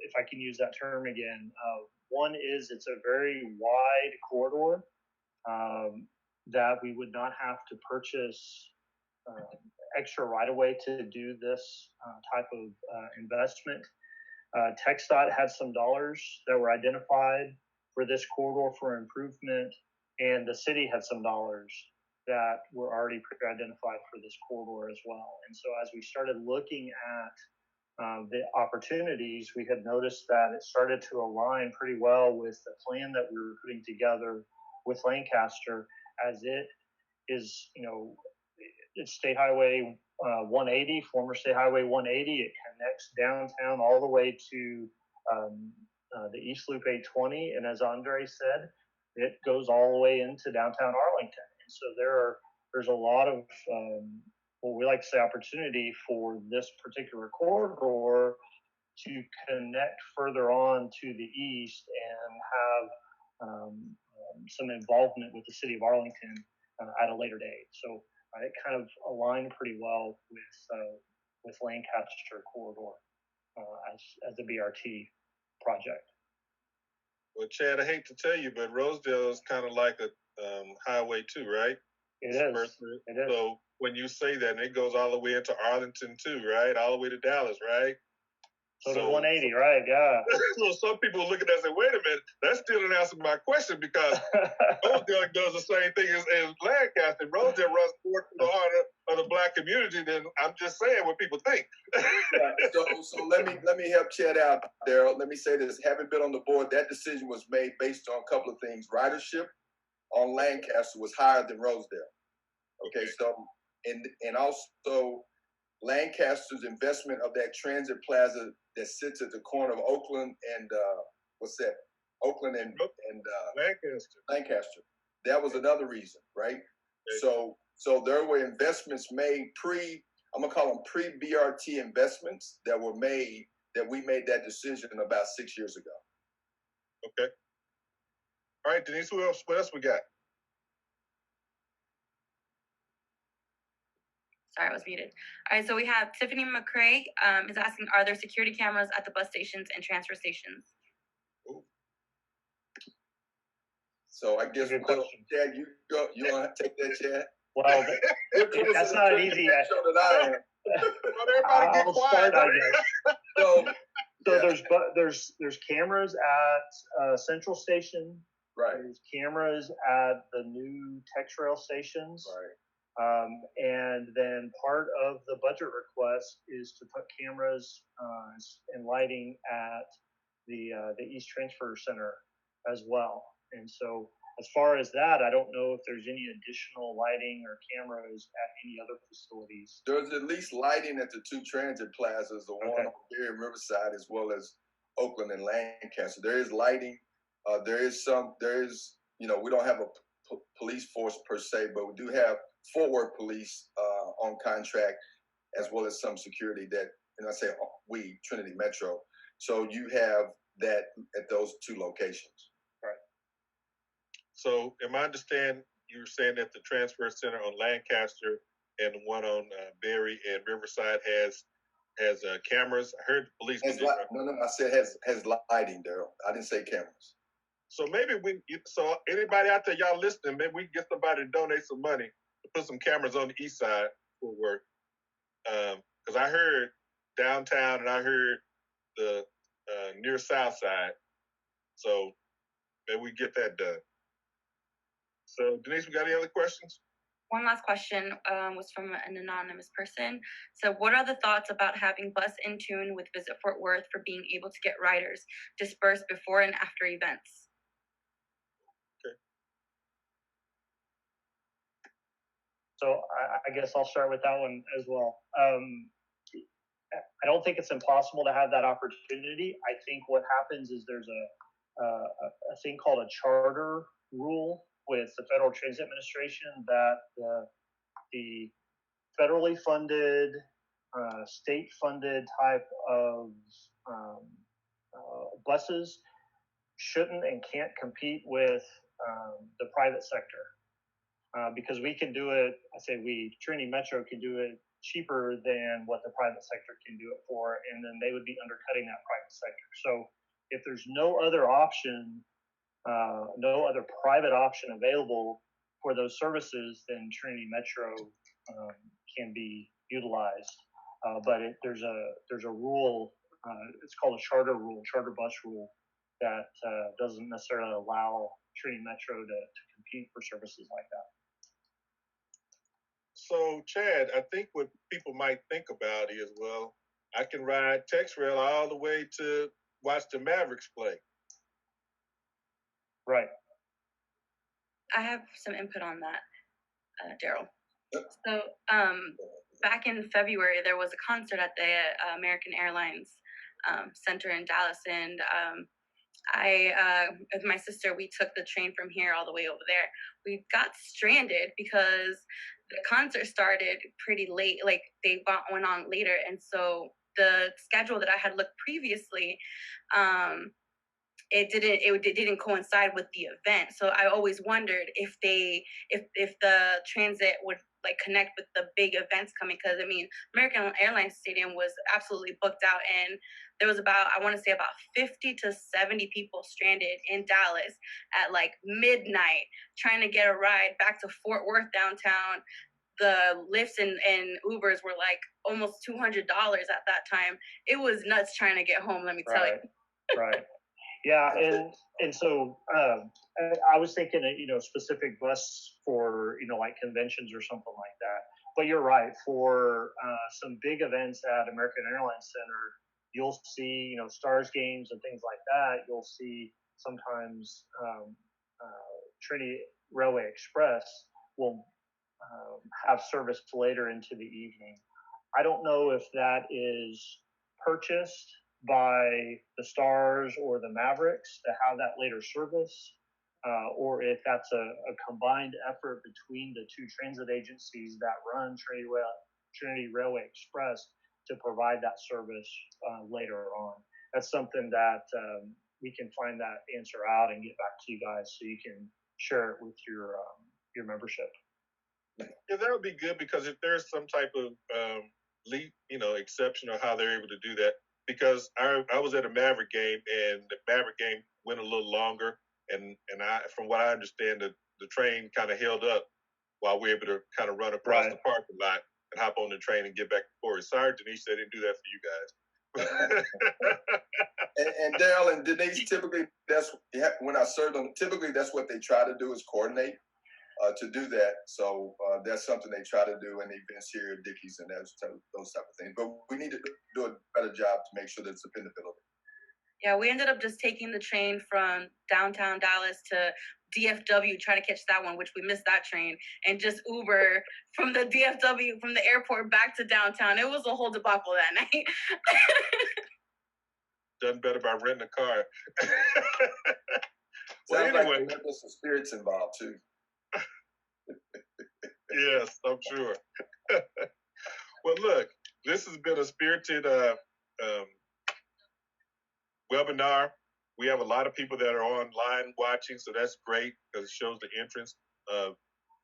S4: if I can use that term again. One is it's a very wide corridor that we would not have to purchase extra right-of-way to do this type of investment. TxDOT had some dollars that were identified for this corridor for improvement, and the city had some dollars that were already pre-identified for this corridor as well. And so as we started looking at the opportunities, we had noticed that it started to align pretty well with the plan that we were putting together with Lancaster, as it is, you know, it's State Highway 180, former State Highway 180. It connects downtown all the way to the East Loop 820. And as Andre said, it goes all the way into downtown Arlington. And so there's a lot of what we like to say opportunity for this particular corridor to connect further on to the east and have some involvement with the city of Arlington at a later date. So it kind of aligned pretty well with Lancaster corridor as a BRT project.
S1: Well, Chad, I hate to tell you, but Rosedale is kind of like a highway too, right?
S4: It is. It is.
S1: So when you say that, and it goes all the way into Arlington too, right? All the way to Dallas, right?
S4: So the 180, right? Yeah.
S1: So some people look at that and say, wait a minute, that still didn't answer my question, because Rosedale does the same thing as Lancaster. Rosedale runs more to the heart of the Black community than, I'm just saying what people think.
S2: Yeah, so let me help Chad out, Daryl. Let me say this. Having been on the board, that decision was made based on a couple of things. Ridership on Lancaster was higher than Rosedale. Okay, so and also Lancaster's investment of that transit plaza that sits at the corner of Oakland and Oakland and Lancaster. That was another reason, right? Okay. So there were investments made I'm gonna call them pre-BRT investments that we made that decision about 6 years ago.
S1: Okay. All right, Denise, what else we got?
S5: Sorry, I was muted. All right, so we have Tiffany McCrae is asking, are there security cameras at the bus stations and transfer stations?
S2: Ooh. So I guess, Chad, you want to take that, Chad?
S4: Well, that's not an easy answer.
S1: I'll
S4: start, I guess. So there's cameras at Central Station.
S2: Right.
S4: There's cameras at the new TexRail stations.
S2: Right.
S4: And then part of the budget request is to put cameras and lighting at the East Transfer Center as well. And so as far as that, I don't know if there's any additional lighting or cameras at any other facilities.
S2: There's at least lighting at the two transit plazas, the one on here in Riverside as well as Oakland and Lancaster. There is lighting. There is, we don't have a police force per se, but we do have forward police on contract, as well as some security that, and I say we, Trinity Metro. So you have that at those two locations.
S4: Right.
S1: So am I understand you were saying that the transfer center on Lancaster and the one on Berry and Riverside has cameras? I heard the police.
S2: No, I said has lighting, Daryl. I didn't say cameras.
S1: So maybe so anybody out there, y'all listening, maybe we can get somebody to donate some money to put some cameras on the east side for work. Because I heard downtown and I heard the near south side. So maybe we get that done. So, Denise, we got any other questions?
S5: One last question was from an anonymous person. So, what are the thoughts about having Bus in Tune with Visit Fort Worth for being able to get riders dispersed before and after events?
S1: Okay.
S4: So I guess I'll start with that one as well. I don't think it's impossible to have that opportunity. I think what happens is there's a thing called a charter rule with the Federal Transit Administration that the federally funded, state-funded type of buses shouldn't and can't compete with the private sector. Because we can do it, Trinity Metro can do it cheaper than what the private sector can do it for, and then they would be undercutting that private sector. So if there's no other option, no other private option available for those services, then Trinity Metro can be utilized. But there's a rule, it's called a charter rule, charter bus rule, that doesn't necessarily allow Trinity Metro to compete for services like that.
S1: So, Chad, I think what people might think about is, well, I can ride TexRail all the way to watch the Mavericks play.
S4: Right.
S5: I have some input on that, Daryl. So, back in February, there was a concert at the American Airlines Center in Dallas, and I, with my sister, we took the train from here all the way over there. We got stranded because the concert started pretty late, like they went on later. And so the schedule that I had looked previously, it didn't coincide with the event. So I always wondered if the transit would like connect with the big events coming, because I mean, American Airlines Stadium was absolutely booked out, and there was about 50 to 70 people stranded in Dallas at like midnight trying to get a ride back to Fort Worth downtown. The Lyfts and Ubers were like almost $200 at that time. It was nuts trying to get home, let me tell you.
S4: Right. Yeah, and so I was thinking a specific bus for like conventions or something like that. But you're right, for some big events at American Airlines Center, you'll see Stars games and things like that. You'll see sometimes Trinity Railway Express will have service later into the evening. I don't know if that is purchased by the Stars or the Mavericks to have that later service, or if that's a combined effort between the two transit agencies that run Trinity Railway Express to provide that service later on. That's something that we can find that answer out and get back to you guys so you can share it with your membership.
S1: Yeah, that would be good, because if there's some type of exception or how they're able to do that, because I was at a Maverick game, and the Maverick game went a little longer, and I, from what I understand, the train kind of held up while we were able to kind of run across the parking lot and hop on the train and get back to Fort Worth. Sorry, Denise, they didn't do that for you guys.
S2: and Daryl and Denise, typically when I served them, typically that's what they try to do, is coordinate to do that. So that's something they try to do in events here at Dickies and those type of things. But we need to do a better job to make sure that it's dependability.
S5: Yeah, we ended up just taking the train from downtown Dallas to DFW, trying to catch that one, which we missed that train, and just Uber from the DFW, from the airport back to downtown. It was a whole debacle that night.
S1: Done better by renting a car.
S2: Well, anyway, there's some spirits involved too.
S1: Yes, I'm sure. Well, look, this has been a spirited webinar. We have a lot of people that are online watching, so that's great, because it shows the entrance of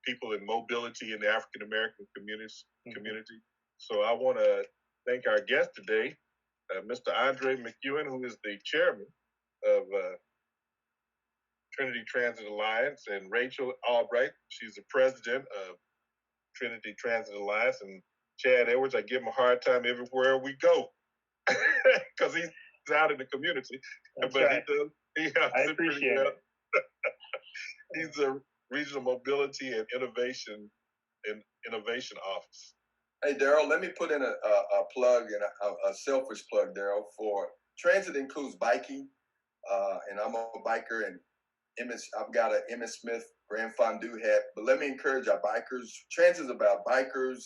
S1: people in mobility in the African American community. So I want to thank our guest today, Mr. Andre McEwen, who is the chairman of Trinity Transit Alliance, and Rachel Albright. She's the president of Trinity Transit Alliance, and Chad Edwards. I give him a hard time everywhere we go because he's out in the community.
S4: That's
S1: but
S4: right.
S1: he does. He helps
S4: I
S1: it pretty
S4: appreciate
S1: well.
S4: it.
S1: He's a Regional Mobility and Innovation Office.
S2: Hey, Daryl, let me put in a plug and a selfish plug, Daryl, for transit includes biking, and I'm a biker, and I've got an Emmett Smith Grand Fondue hat, but let me encourage our bikers. Transit is about bikers,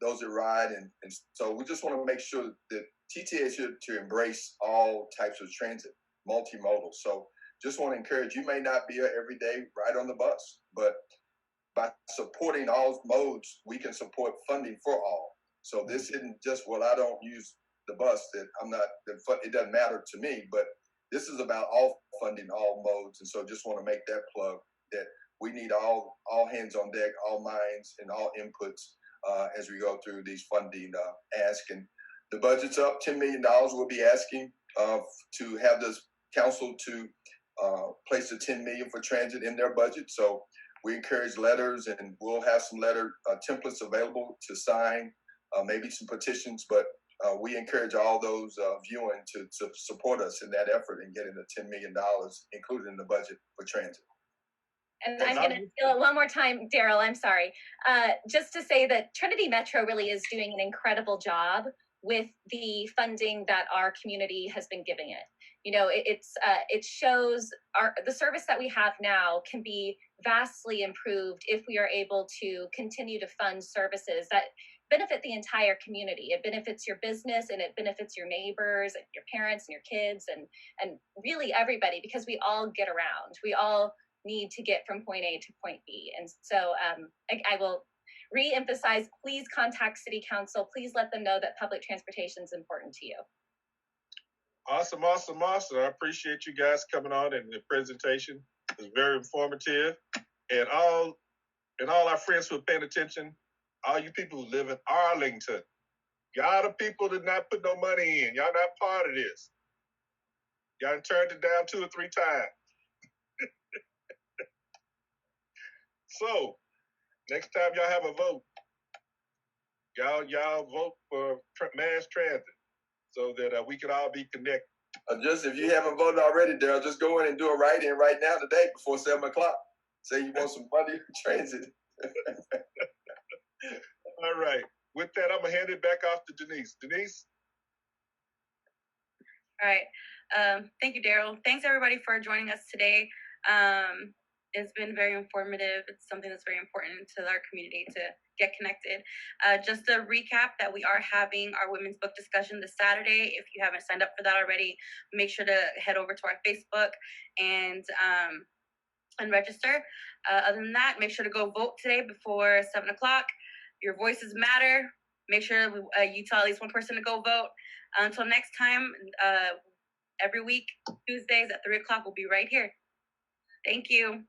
S2: those that ride, and so we just want to make sure that TTA is here to embrace all types of transit, multimodal. So just want to encourage, you may not be an everyday ride on the bus, but by supporting all modes, we can support funding for all. So this isn't just, well, I don't use the bus, that I'm not, it doesn't matter to me, but this is about all funding, all modes. And so just want to make that plug that we need all hands on deck, all minds and all inputs as we go through these funding asks. And the budget's up, $10 million. We'll be asking to have this council to place the $10 million for transit in their budget. So we encourage letters, and we'll have some letter templates available to sign, maybe some petitions, but we encourage all those viewing to support us in that effort in getting the $10 million included in the budget for transit.
S3: And I'm going to steal it one more time, Daryl, I'm sorry. Just to say that Trinity Metro really is doing an incredible job with the funding that our community has been giving it. It shows the service that we have now can be vastly improved if we are able to continue to fund services that benefit the entire community. It benefits your business, and it benefits your neighbors and your parents and your kids and really everybody, because we all get around. We all need to get from point A to point B. And so I will re-emphasize, please contact City Council. Please let them know that public transportation is important to you.
S1: Awesome. I appreciate you guys coming on, and the presentation was very informative. And all our friends who are paying attention, all you people who live in Arlington, y'all the people that not put no money in. Y'all not part of this. Y'all turned it down 2 or 3 times. So next time y'all have a vote, y'all vote for mass transit so that we can all be connected.
S2: Just if you haven't voted already, Daryl, just go in and do a write-in right now today before 7 o'clock. Say you want some money for transit.
S1: All right. With that, I'm gonna hand it back off to Denise. Denise.
S5: All right. Thank you, Daryl. Thanks everybody for joining us today. It's been very informative. It's something that's very important to our community to get connected. Just a recap that we are having our women's book discussion this Saturday. If you haven't signed up for that already, make sure to head over to our Facebook and register. Other than that, make sure to go vote today before 7 o'clock. Your voices matter. Make sure you tell at least one person to go vote. Until next time, every week, Tuesdays at 3 o'clock, we'll be right here. Thank you.